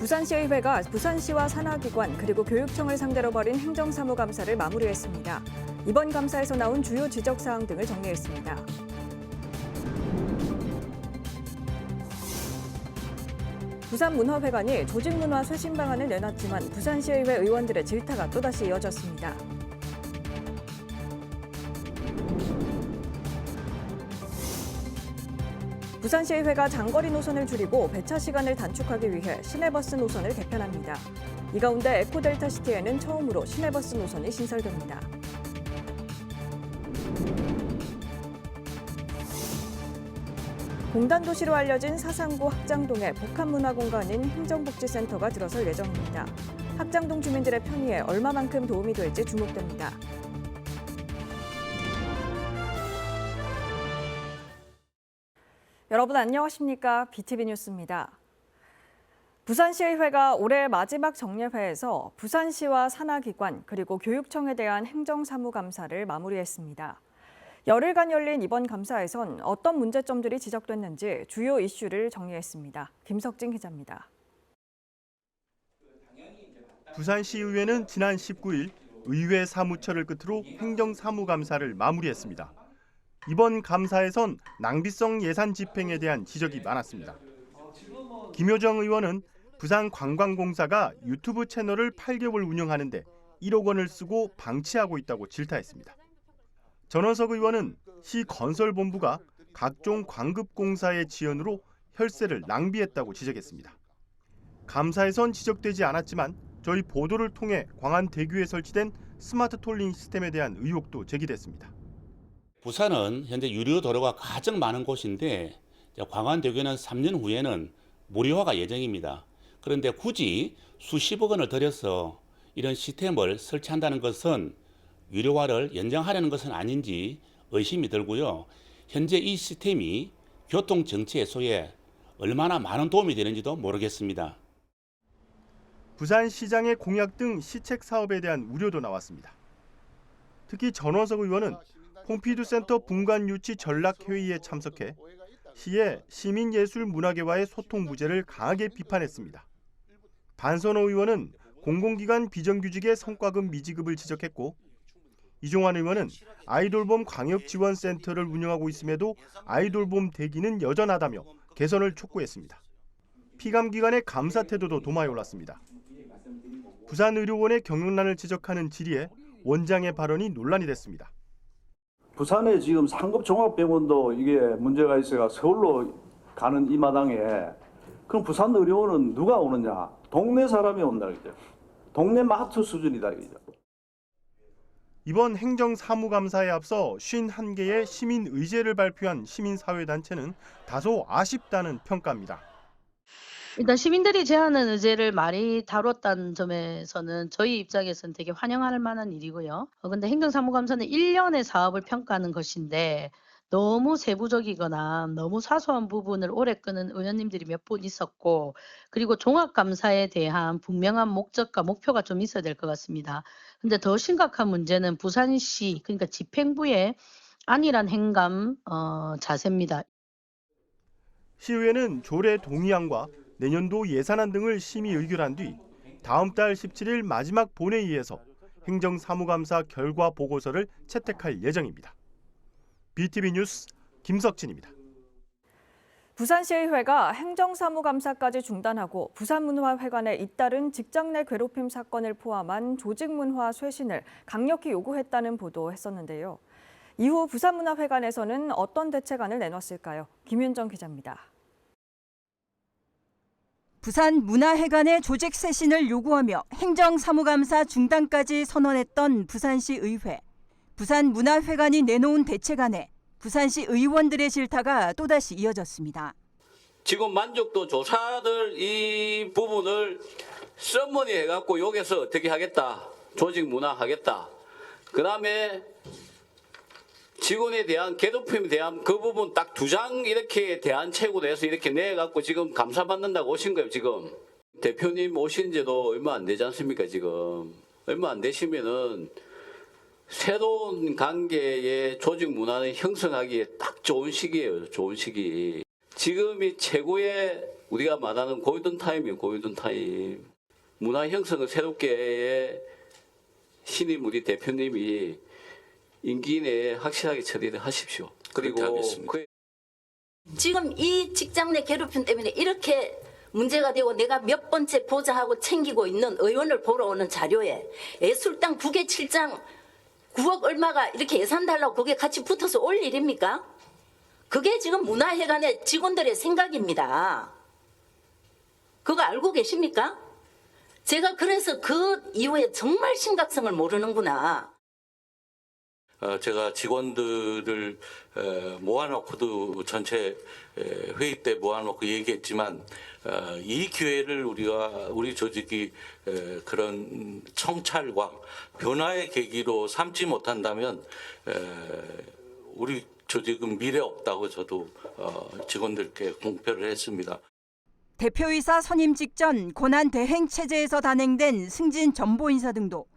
부산시의회가 부산시와 산하기관 그리고 교육청을 상대로 벌인 행정사무감사를 마무리했습니다. 이번 감사에서 나온 주요 지적사항 등을 정리했습니다. 부산문화회관이 조직문화 쇄신 방안을 내놨지만 부산시의회 의원들의 질타가 또다시 이어졌습니다. 부산시의회가 장거리 노선을 줄이고 배차 시간을 단축하기 위해 시내버스 노선을 개편합니다. 이 가운데 에코델타시티에는 처음으로 시내버스 노선이 신설됩니다. 공단도시로 알려진 사상구 학장동에 복합문화공간인 행정복지센터가 들어설 예정입니다. 학장동 주민들의 편의에 얼마만큼 도움이 될지 주목됩니다. 여러분 안녕하십니까? BTV 뉴스입니다. 부산시의회가 올해 마지막 정례회에서 부산시와 산하기관 그리고 교육청에 대한 행정사무감사를 마무리했습니다. 열흘간 열린 이번 감사에선 어떤 문제점들이 지적됐는지 주요 이슈를 정리했습니다. 김석진 기자입니다. 부산시의회는 지난 19일 의회 사무처를 끝으로 행정사무감사를 마무리했습니다. 이번 감사에선 낭비성 예산 집행에 대한 지적이 많았습니다. 김효정 의원은 부산관광공사가 유튜브 채널을 8개월 운영하는데 1억 원을 쓰고 방치하고 있다고 질타했습니다. 전원석 의원은 시 건설본부가 각종 광급공사의 지원으로 혈세를 낭비했다고 지적했습니다. 감사에선 지적되지 않았지만 저희 보도를 통해 광안대교에 설치된 스마트 톨링 시스템에 대한 의혹도 제기됐습니다. 부산은 현재 유료 도로가 가장 많은 곳인데 광안대교는 3년 후에는 무료화가 예정입니다. 그런데 굳이 수십억 원을 들여서 이런 시스템을 설치한다는 것은 유료화를 연장하려는 것은 아닌지 의심이 들고요. 현재 이 시스템이 교통정치 해소에 얼마나 많은 도움이 되는지도 모르겠습니다. 부산시장의 공약 등 시책 사업에 대한 우려도 나왔습니다. 특히 전원석 의원은 퐁피두센터 분관유치 전략회의에 참석해 시의 시민예술문화계와의 소통 부재를 강하게 비판했습니다. 반선호 의원은 공공기관 비정규직의 성과금 미지급을 지적했고 이종환 의원은 아이돌봄 광역지원센터를 운영하고 있음에도 아이돌봄 대기는 여전하다며 개선을 촉구했습니다. 피감기관의 감사 태도도 도마에 올랐습니다. 부산의료원의 경영난을 지적하는 질의에 원장의 발언이 논란이 됐습니다. 부산에 지금 상급종합병원도 이게 문제가 있어가 서울로 가는 이 마당에 그럼 부산 의료원은 누가 오느냐? 동네 사람이 온다 그죠? 동네 마트 수준이다 그죠? 이번 행정사무감사에 앞서 51개의 시민의제를 발표한 시민사회단체는 다소 아쉽다는 평가입니다. 일단 시민들이 제안한 의제를 많이 다뤘다는 점에서는 저희 입장에서는 되게 환영할 만한 일이고요. 근데 행정사무감사는 1년의 사업을 평가하는 것인데 너무 세부적이거나 너무 사소한 부분을 오래 끄는 의원님들이 몇 분 있었고 그리고 종합감사에 대한 분명한 목적과 목표가 좀 있어야 될 것 같습니다. 근데 더 심각한 문제는 부산시 그러니까 집행부의 안일한 행감 자세입니다. 시의회는 조례 동의안과 내년도 예산안 등을 심의 의결한 뒤 다음 달 17일 마지막 본회의에서 행정사무감사 결과 보고서를 채택할 예정입니다. BTV 뉴스 김석진입니다. 부산시의회가 행정사무감사까지 중단하고 부산문화회관에 잇따른 직장 내 괴롭힘 사건을 포함한 조직문화 쇄신을 강력히 요구했다는 보도했었는데요. 이후 부산문화회관에서는 어떤 대책안을 내놨을까요? 김윤정 기자입니다. 부산문화회관의 조직 쇄신을 요구하며 행정사무감사 중단까지 선언했던 부산시의회. 부산문화회관이 내놓은 대책안에 부산시 의원들의 질타가 또다시 이어졌습니다. 지금 만족도 조사들 이 부분을 썸머니 해갖고 여기서 어떻게 하겠다. 조직 문화 하겠다. 그다음에 직원에 대한 괴롭힘에 대한 그 부분 딱 2장 이렇게 대안책으로 해서 이렇게 내갖고 지금 감사받는다고 오신 거예요, 지금. 대표님 오신 지도 얼마 안 되지 않습니까, 지금. 얼마 안 되시면은 새로운 관계의 조직 문화를 형성하기에 딱 좋은 시기예요, 좋은 시기. 지금이 최고의 우리가 말하는 골든 타임이에요. 골든 타임. 문화 형성을 새롭게 신임 우리 대표님이 임기 내에 확실하게 처리를 하십시오. 그리고 지금 이 직장 내 괴롭힘 때문에 이렇게 문제가 되고 내가 몇 번째 보좌하고 챙기고 있는 의원을 보러 오는 자료에 예술당 9개 7장 9억 얼마가 이렇게 예산 달라고 그게 같이 붙어서 올 일입니까? 그게 지금 문화회관의 직원들의 생각입니다. 그거 알고 계십니까? 제가 그래서 그 이후에 정말 심각성을 모르는구나. 제가 직원들을 모아놓고도 전체 회의 때 모아놓고 얘기했지만 이 기회를 우리 조직이 그런 청찰과 변화의 계기로 삼지 못한다면 우리 조직은 미래 없다고 저도 직원들께 공표를 했습니다. 대표이사 선임 직전 고난 대행 체제에서 단행된 승진 전보 인사 등도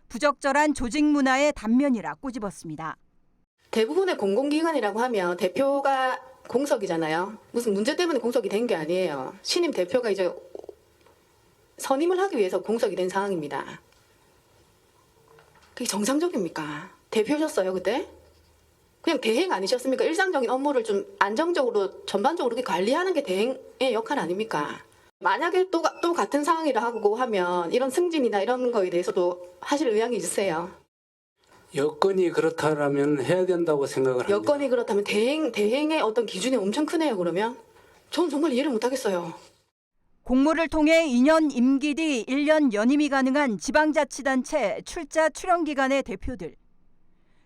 부적절한 조직 문화의 단면이라 꼬집었습니다. 대부분의 공공기관이라고 하면 대표가 공석이잖아요. 무슨 문제 때문에 공석이 된 게 아니에요. 신임 대표가 이제 선임을 하기 위해서 공석이 된 상황입니다. 그게 정상적입니까? 대표셨어요 그때? 그냥 대행 아니셨습니까? 일상적인 업무를 좀 안정적으로 전반적으로 관리하는 게 대행의 역할 아닙니까? 만약에 또 같은 상황이라 하고 하면 이런 승진이나 이런 거에 대해서도 하실 의향이 있으세요? 여건이 그렇다면 해야 된다고 생각을 합니다. 여건이 그렇다면 대행의 어떤 기준이 엄청 크네요. 그러면 저는 정말 이해를 못하겠어요. 공모를 통해 2년 임기 뒤 1년 연임이 가능한 지방자치단체 출자 출연기관의 대표들.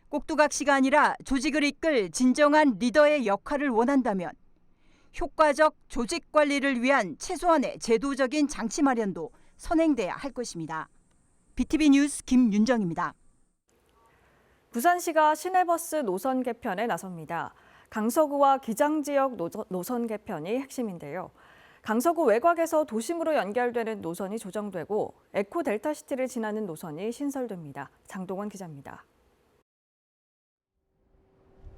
꼭두각시가 아니라 조직을 이끌 진정한 리더의 역할을 원한다면 효과적 조직 관리를 위한 최소한의 제도적인 장치 마련도 선행돼야 할 것입니다. BTV 뉴스 김윤정입니다. 부산시가 시내버스 노선 개편에 나섭니다. 강서구와 기장지역 노선 개편이 핵심인데요. 강서구 외곽에서 도심으로 연결되는 노선이 조정되고 에코 델타시티를 지나는 노선이 신설됩니다. 장동원 기자입니다.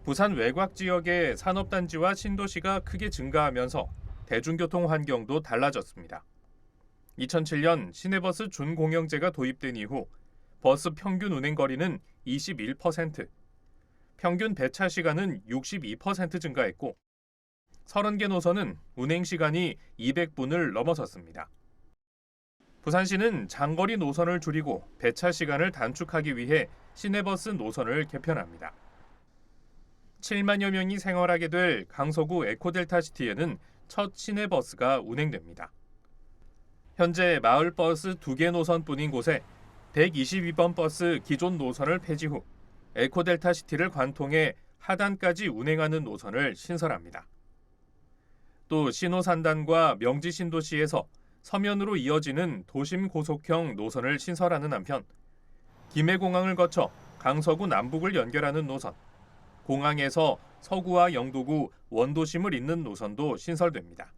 부산 외곽 지역의 산업단지와 신도시가 크게 증가하면서 대중교통 환경도 달라졌습니다. 2007년 시내버스 준공영제가 도입된 이후 버스 평균 운행 거리는 21%, 평균 배차 시간은 62% 증가했고 30개 노선은 운행 시간이 200분을 넘어섰습니다. 부산시는 장거리 노선을 줄이고 배차 시간을 단축하기 위해 시내버스 노선을 개편합니다. 7만여 명이 생활하게 될 강서구 에코델타시티에는 첫 시내버스가 운행됩니다. 현재 마을버스 2개 노선뿐인 곳에 122번 버스 기존 노선을 폐지 후 에코델타시티를 관통해 하단까지 운행하는 노선을 신설합니다. 또 신호산단과 명지신도시에서 서면으로 이어지는 도심 고속형 노선을 신설하는 한편 김해공항을 거쳐 강서구 남북을 연결하는 노선, 공항에서 서구와 영도구, 원도심을 잇는 노선도 신설됩니다.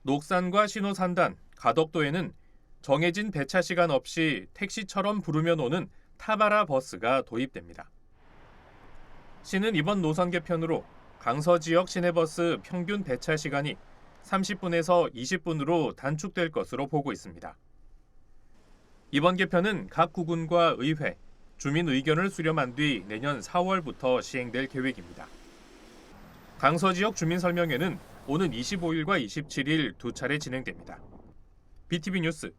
녹산과 신호산단, 가덕도에는 정해진 배차 시간 없이 택시처럼 부르면 오는 타바라 버스가 도입됩니다. 시는 이번 노선 개편으로 강서 지역 시내버스 평균 배차 시간이 30분에서 20분으로 단축될 것으로 보고 있습니다. 이번 개편은 각 구군과 의회, 주민 의견을 수렴한 뒤 내년 4월부터 시행될 계획입니다. 강서 지역 주민 설명회는 오는 25일과 27일 두 차례 진행됩니다. BTV 뉴스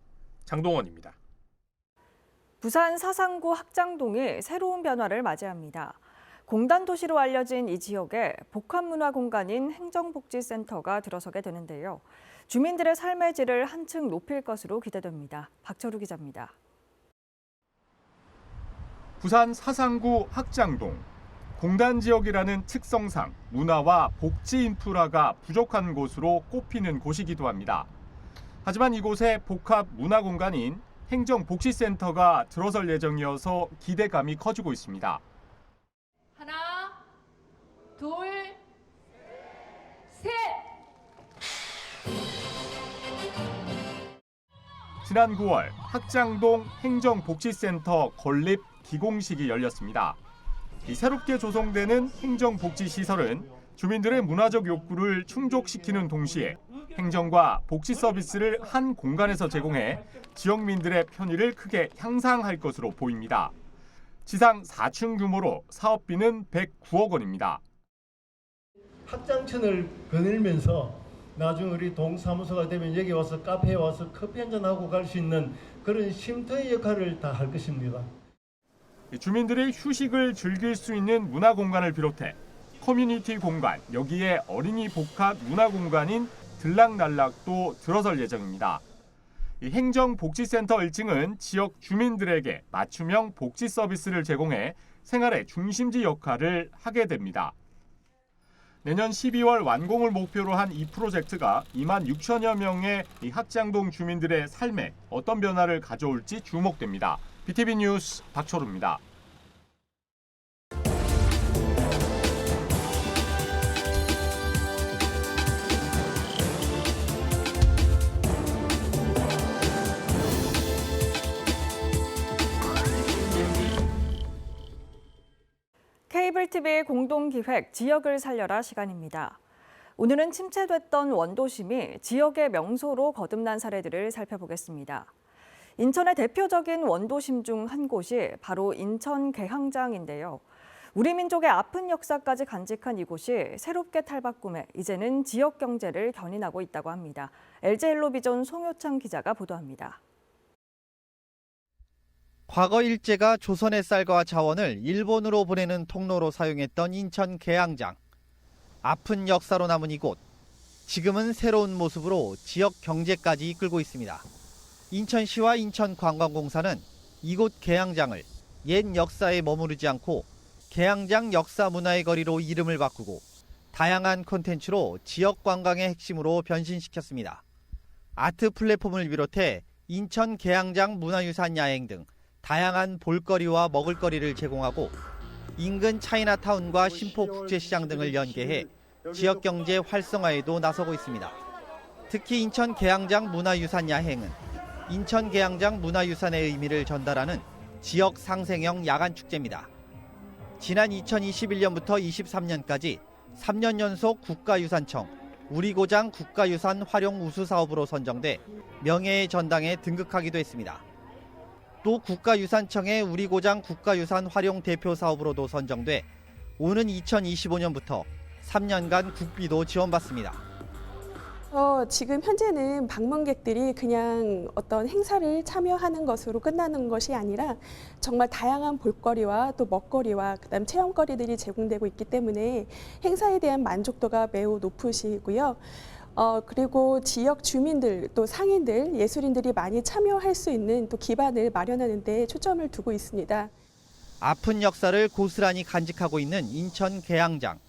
장동원입니다. 부산 사상구 학장동이 새로운 변화를 맞이합니다. 공단 도시로 알려진 이 지역에 복합문화 공간인 행정복지센터가 들어서게 되는데요. 주민들의 삶의 질을 한층 높일 것으로 기대됩니다. 박철우 기자입니다. 부산 사상구 학장동. 공단 지역이라는 특성상 문화와 복지 인프라가 부족한 곳으로 꼽히는 곳이기도 합니다. 하지만 이곳에 복합 문화 공간인 행정복지센터가 들어설 예정이어서 기대감이 커지고 있습니다. 하나, 둘, 셋! 지난 9월 학장동 행정복지센터 건립 기공식이 열렸습니다. 이 새롭게 조성되는 행정복지시설은 주민들의 문화적 욕구를 충족시키는 동시에 행정과 복지 서비스를 한 공간에서 제공해 지역민들의 편의를 크게 향상할 것으로 보입니다. 지상 4층 규모로 사업비는 109억 원입니다. 확장층을 거닐면서 나중에 우리 동사무소가 되면 여기 와서 카페에 와서 커피 한잔하고 갈 수 있는 그런 쉼터의 역할을 다 할 것입니다. 주민들의 휴식을 즐길 수 있는 문화 공간을 비롯해 커뮤니티 공간, 여기에 어린이 복합 문화 공간인 들락날락도 들어설 예정입니다. 행정복지센터 1층은 지역 주민들에게 맞춤형 복지 서비스를 제공해 생활의 중심지 역할을 하게 됩니다. 내년 12월 완공을 목표로 한 이 프로젝트가 2만 6천여 명의 학장동 주민들의 삶에 어떤 변화를 가져올지 주목됩니다. BTV 뉴스 박철우입니다. 케이블 TV 공동기획 지역을 살려라 시간입니다. 오늘은 침체됐던 원도심이 지역의 명소로 거듭난 사례들을 살펴보겠습니다. 인천의 대표적인 원도심 중 한 곳이 바로 인천 계항장인데요. 우리 민족의 아픈 역사까지 간직한 이곳이 새롭게 탈바꿈해 이제는 지역 경제를 견인하고 있다고 합니다. LG 헬로비전 송효창 기자가 보도합니다. 과거 일제가 조선의 쌀과 자원을 일본으로 보내는 통로로 사용했던 인천 계양장. 아픈 역사로 남은 이곳. 지금은 새로운 모습으로 지역 경제까지 이끌고 있습니다. 인천시와 인천관광공사는 이곳 계양장을 옛 역사에 머무르지 않고 계양장 역사문화의 거리로 이름을 바꾸고 다양한 콘텐츠로 지역 관광의 핵심으로 변신시켰습니다. 아트 플랫폼을 비롯해 인천 계양장 문화유산 야행 등 다양한 볼거리와 먹을거리를 제공하고 인근 차이나타운과 신포국제시장 등을 연계해 지역경제 활성화에도 나서고 있습니다. 특히 인천 계양장 문화유산 야행은 인천 계양장 문화유산의 의미를 전달하는 지역 상생형 야간축제입니다. 지난 2021년부터 23년까지 3년 연속 국가유산청 우리고장 국가유산 활용 우수 사업으로 선정돼 명예의 전당에 등극하기도 했습니다. 또 국가유산청의 우리고장 국가유산 활용 대표 사업으로도 선정돼 오는 2025년부터 3년간 국비도 지원받습니다. 지금 현재는 방문객들이 그냥 어떤 행사를 참여하는 것으로 끝나는 것이 아니라 정말 다양한 볼거리와 또 먹거리와 그다음 체험거리들이 제공되고 있기 때문에 행사에 대한 만족도가 매우 높으시고요. 그리고 지역 주민들 또 상인들 예술인들이 많이 참여할 수 있는 또 기반을 마련하는 데 초점을 두고 있습니다. 아픈 역사를 고스란히 간직하고 있는 인천 계양장.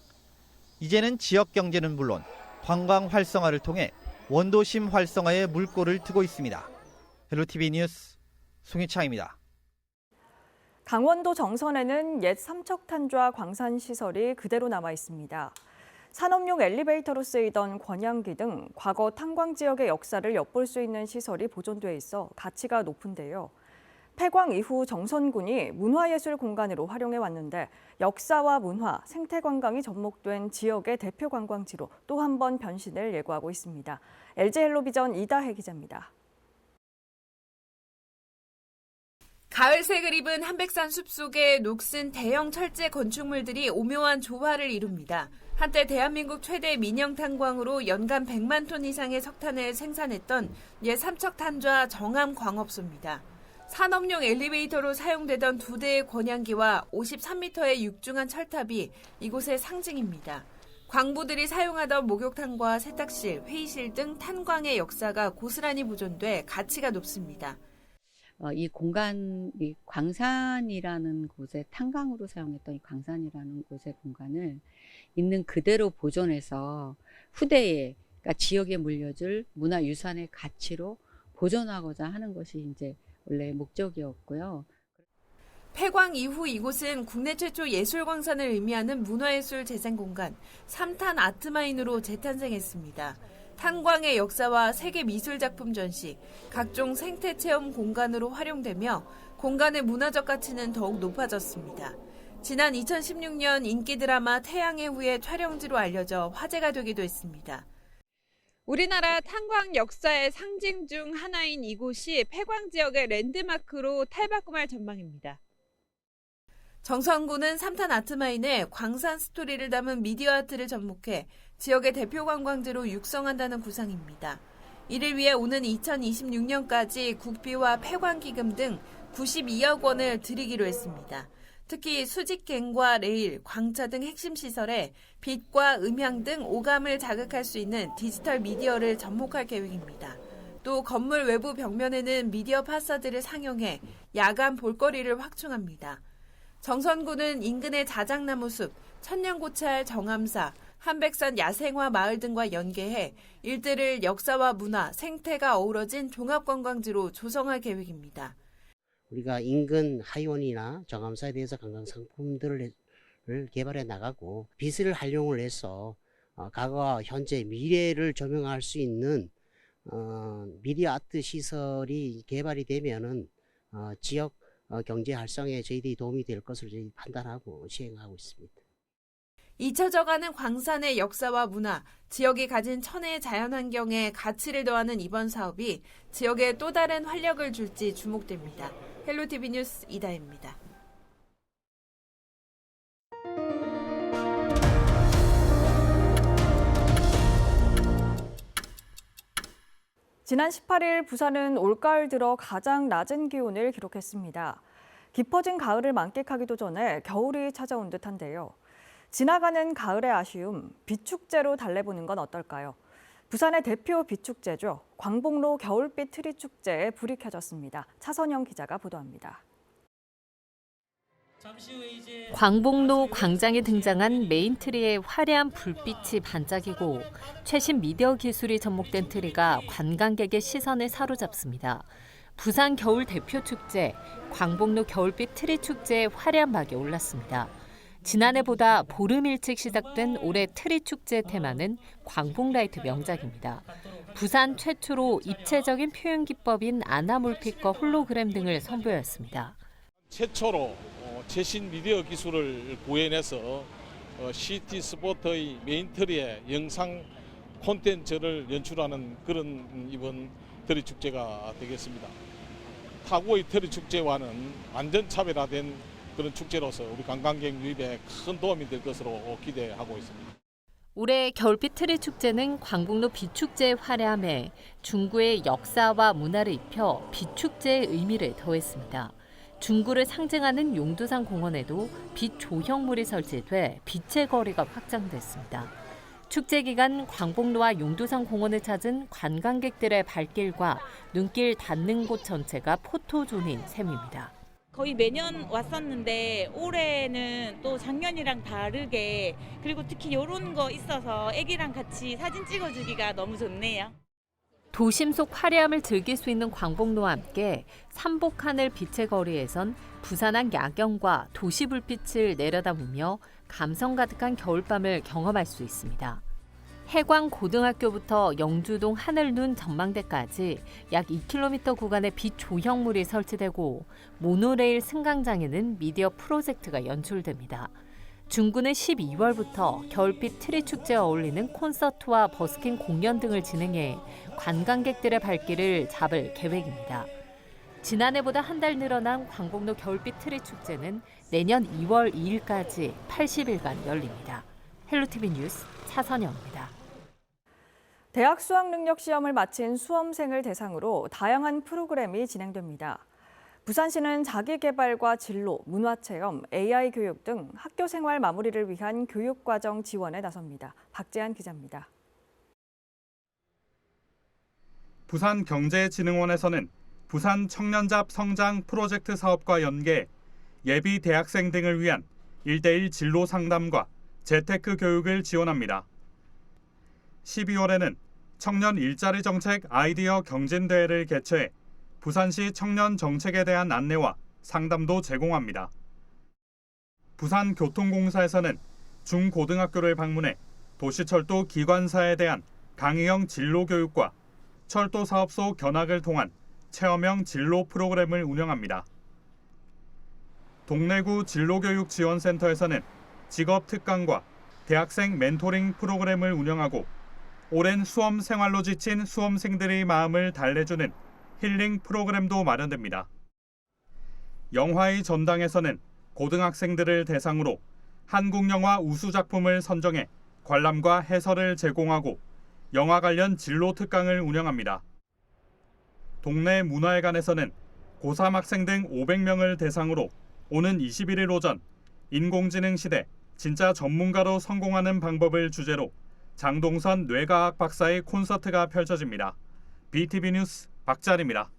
이제는 지역 경제는 물론 관광 활성화를 통해 원도심 활성화에 물꼬를 트고 있습니다. 헬로티비 뉴스 송희창입니다. 강원도 정선에는 옛 삼척탄좌 광산시설이 그대로 남아 있습니다. 산업용 엘리베이터로 쓰이던 권양기 등 과거 탄광 지역의 역사를 엿볼 수 있는 시설이 보존돼 있어 가치가 높은데요. 폐광 이후 정선군이 문화예술 공간으로 활용해 왔는데 역사와 문화, 생태 관광이 접목된 지역의 대표 관광지로 또 한 번 변신을 예고하고 있습니다. LG 헬로비전 이다혜 기자입니다. 가을색을 입은 한백산 숲속에 녹슨 대형 철제 건축물들이 오묘한 조화를 이룹니다. 한때 대한민국 최대 민영 탄광으로 연간 100만 톤 이상의 석탄을 생산했던 옛 삼척탄좌 정암광업소입니다. 산업용 엘리베이터로 사용되던 2대의 권양기와 53m의 육중한 철탑이 이곳의 상징입니다. 광부들이 사용하던 목욕탕과 세탁실, 회의실 등 탄광의 역사가 고스란히 보존돼 가치가 높습니다. 이 공간, 이 광산이라는 곳에 탄광으로 사용했던 이 광산이라는 곳의 공간을 있는 그대로 보존해서 후대에, 그러니까 지역에 물려줄 문화유산의 가치로 보존하고자 하는 것이 이제 원래 목적이었고요. 폐광 이후 이곳은 국내 최초 예술광산을 의미하는 문화예술 재생공간 3탄 아트마인으로 재탄생했습니다. 탄광의 역사와 세계 미술작품 전시, 각종 생태체험 공간으로 활용되며 공간의 문화적 가치는 더욱 높아졌습니다. 지난 2016년 인기 드라마 태양의 후예 촬영지로 알려져 화제가 되기도 했습니다. 우리나라 탄광 역사의 상징 중 하나인 이곳이 폐광 지역의 랜드마크로 탈바꿈할 전망입니다. 정선구는 삼탄 아트마인에 광산 스토리를 담은 미디어 아트를 접목해 지역의 대표 관광지로 육성한다는 구상입니다. 이를 위해 오는 2026년까지 국비와 폐광기금 등 92억 원을 들이기로 했습니다. 특히 수직갱과 레일, 광차 등 핵심 시설에 빛과 음향 등 오감을 자극할 수 있는 디지털 미디어를 접목할 계획입니다. 또 건물 외부 벽면에는 미디어 파사드를 상용해 야간 볼거리를 확충합니다. 정선구는 인근의 자작나무 숲, 천년고찰 정암사, 한백산 야생화 마을 등과 연계해 일대를 역사와 문화, 생태가 어우러진 종합관광지로 조성할 계획입니다. 우리가 인근 하이원이나 정암사에 대해서 관광 상품들을 개발해 나가고 빛을 활용을 해서 과거와 현재, 미래를 조명할 수 있는 미디어 아트 시설이 개발이 되면은 지역 경제 활성에 저희들이 도움이 될 것을 저희 판단하고 시행하고 있습니다. 잊혀져가는 광산의 역사와 문화, 지역이 가진 천혜의 자연환경에 가치를 더하는 이번 사업이 지역에 또 다른 활력을 줄지 주목됩니다. 헬로티비 뉴스 이다혜입니다. 지난 18일 부산은 올가을 들어 가장 낮은 기온을 기록했습니다. 깊어진 가을을 만끽하기도 전에 겨울이 찾아온 듯한데요. 지나가는 가을의 아쉬움, 빛축제로 달래보는 건 어떨까요? 부산의 대표 빛축제죠. 광복로 겨울빛 트리축제에 불이 켜졌습니다. 차선영 기자가 보도합니다. 광복로 광장에 등장한 메인 트리의 화려한 불빛이 반짝이고 최신 미디어 기술이 접목된 트리가 관광객의 시선을 사로잡습니다. 부산 겨울 대표 축제, 광복로 겨울빛 트리 축제의 화려한 막이 올랐습니다. 지난해보다 보름 일찍 시작된 올해 트리 축제 테마는 광복라이트 명작입니다. 부산 최초로 입체적인 표현 기법인 아나몰픽과 홀로그램 등을 선보였습니다. 최초로 최신 미디어 기술을 구현해서 시티 스포트의 메인 트리에 영상 콘텐츠를 연출하는 그런 이번 트리 축제가 되겠습니다. 타구의 트리 축제와는 완전 차별화된 그런 축제로서 우리 관광객 유입에 큰 도움이 될 것으로 기대하고 있습니다. 올해 겨울빛 트리 축제는 광복로 빛축제의 화려함에 중구의 역사와 문화를 입혀 빛축제의 의미를 더했습니다. 중구를 상징하는 용두산 공원에도 빛 조형물이 설치돼 빛의 거리가 확장됐습니다. 축제 기간 광복로와 용두산 공원을 찾은 관광객들의 발길과 눈길 닿는 곳 전체가 포토존인 셈입니다. 거의 매년 왔었는데 올해는 또 작년이랑 다르게 그리고 특히 이런 거 있어서 애기랑 같이 사진 찍어주기가 너무 좋네요. 도심 속 화려함을 즐길 수 있는 광복로와 함께 삼복하늘 빛의 거리에선 부산항 야경과 도시 불빛을 내려다보며 감성 가득한 겨울밤을 경험할 수 있습니다. 해광고등학교부터 영주동 하늘눈 전망대까지 약 2km 구간의 빛 조형물이 설치되고 모노레일 승강장에는 미디어 프로젝트가 연출됩니다. 중구는 12월부터 겨울빛 트리 축제에 어울리는 콘서트와 버스킹 공연 등을 진행해 관광객들의 발길을 잡을 계획입니다. 지난해보다 한 달 늘어난 광복로 겨울빛 트리 축제는 내년 2월 2일까지 80일간 열립니다. 헬로티비 뉴스 차선영입니다. 대학 수학능력시험을 마친 수험생을 대상으로 다양한 프로그램이 진행됩니다. 부산시는 자기개발과 진로, 문화체험, AI 교육 등 학교 생활 마무리를 위한 교육과정 지원에 나섭니다. 박재한 기자입니다. 부산경제진흥원에서는 부산 청년잡 성장 프로젝트 사업과 연계 예비 대학생 등을 위한 1:1 진로 상담과 재테크 교육을 지원합니다. 12월에는 청년 일자리 정책 아이디어 경진대회를 개최해 부산시 청년 정책에 대한 안내와 상담도 제공합니다. 부산교통공사에서는 중고등학교를 방문해 도시철도 기관사에 대한 강의형 진로 교육과 철도 사업소 견학을 통한 체험형 진로 프로그램을 운영합니다. 동래구 진로교육지원센터에서는 직업 특강과 대학생 멘토링 프로그램을 운영하고 오랜 수험 생활로 지친 수험생들의 마음을 달래주는 힐링 프로그램도 마련됩니다. 영화의 전당에서는 고등학생들을 대상으로 한국 영화 우수 작품을 선정해 관람과 해설을 제공하고 영화 관련 진로 특강을 운영합니다. 동래 문화회관에서는 고3 학생 등 500명을 대상으로 오는 21일 오전 인공지능 시대 진짜 전문가로 성공하는 방법을 주제로 장동선 뇌과학 박사의 콘서트가 펼쳐집니다. BTV 뉴스 박자리입니다.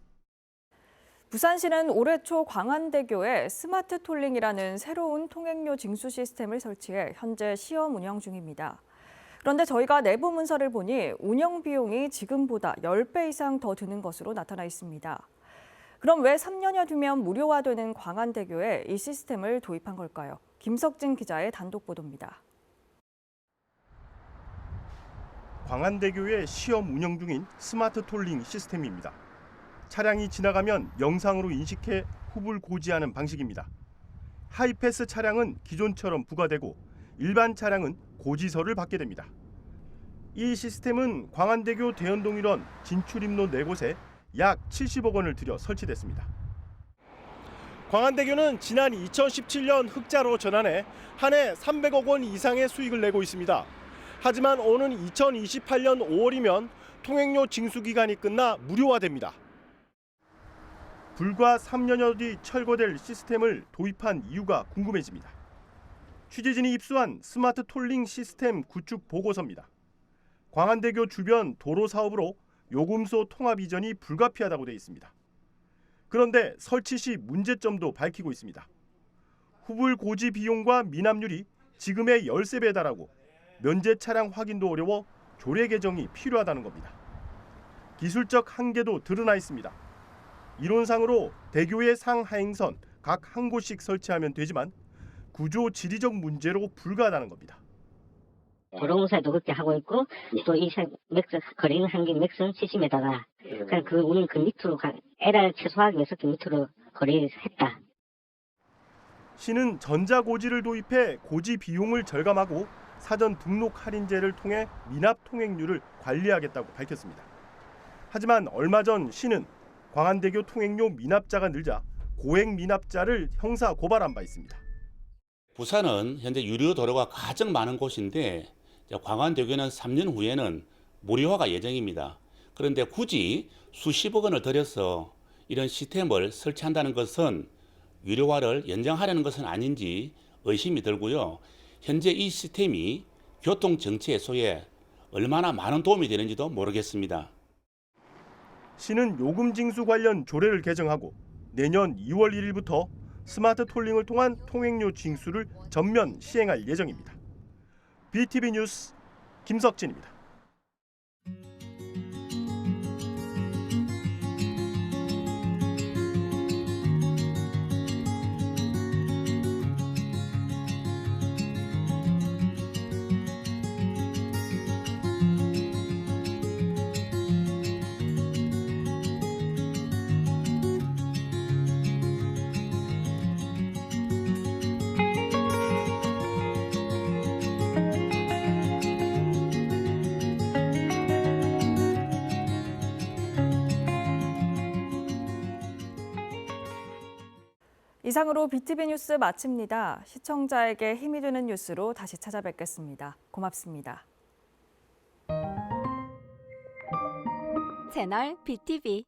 부산시는 올해 초 광안대교에 스마트 톨링이라는 새로운 통행료 징수 시스템을 설치해 현재 시험 운영 중입니다. 그런데 저희가 내부 문서를 보니 운영 비용이 지금보다 10배 이상 더 드는 것으로 나타나 있습니다. 그럼 왜 3년여 뒤면 무료화되는 광안대교에 이 시스템을 도입한 걸까요? 김석진 기자의 단독 보도입니다. 광안대교의 시험 운영 중인 스마트 톨링 시스템입니다. 차량이 지나가면 영상으로 인식해 후불 고지하는 방식입니다. 하이패스 차량은 기존처럼 부과되고 일반 차량은 고지서를 받게 됩니다. 이 시스템은 광안대교 대연동 일원 진출입로 4곳에 약 70억 원을 들여 설치됐습니다. 광안대교는 지난 2017년 흑자로 전환해 한 해 300억 원 이상의 수익을 내고 있습니다. 하지만 오는 2028년 5월이면 통행료 징수 기간이 끝나 무료화됩니다. 불과 3년여 뒤 철거될 시스템을 도입한 이유가 궁금해집니다. 취재진이 입수한 스마트 톨링 시스템 구축 보고서입니다. 광안대교 주변 도로 사업으로 요금소 통합 이전이 불가피하다고 되어 있습니다. 그런데 설치 시 문제점도 밝히고 있습니다. 후불 고지 비용과 미납률이 지금의 13배에 달하고 면제 차량 확인도 어려워 조례 개정이 필요하다는 겁니다. 기술적 한계도 드러나 있습니다. 이론상으로 대교의 상하행선 각 한 곳씩 설치하면 되지만 구조 지리적 문제로 불가하다는 겁니다. 도로공사도 그렇게 하고 있고 또 이 거리는 한계 맥스는 70m다. 그러니까 우리는 그 밑으로 에러를 최소화하기 위해서 그 밑으로 거리를 했다. 시는 전자고지를 도입해 고지 비용을 절감하고 사전 등록 할인제를 통해 미납 통행료를 관리하겠다고 밝혔습니다. 하지만 얼마 전 시는 광안대교 통행료 미납자가 늘자 고액 미납자를 형사 고발한 바 있습니다. 부산은 현재 유료 도로가 가장 많은 곳인데 광안대교는 3년 후에는 무료화가 예정입니다. 그런데 굳이 수십억 원을 들여서 이런 시스템을 설치한다는 것은 유료화를 연장하려는 것은 아닌지 의심이 들고요. 현재 이 시스템이 교통정치 해소에 얼마나 많은 도움이 되는지도 모르겠습니다. 시는 요금 징수 관련 조례를 개정하고 내년 2월 1일부터 스마트 톨링을 통한 통행료 징수를 전면 시행할 예정입니다. BTV 뉴스 김석진입니다. 이상으로 BTV 뉴스 마칩니다. 시청자에게 힘이 되는 뉴스로 다시 찾아뵙겠습니다. 고맙습니다. 채널 BTV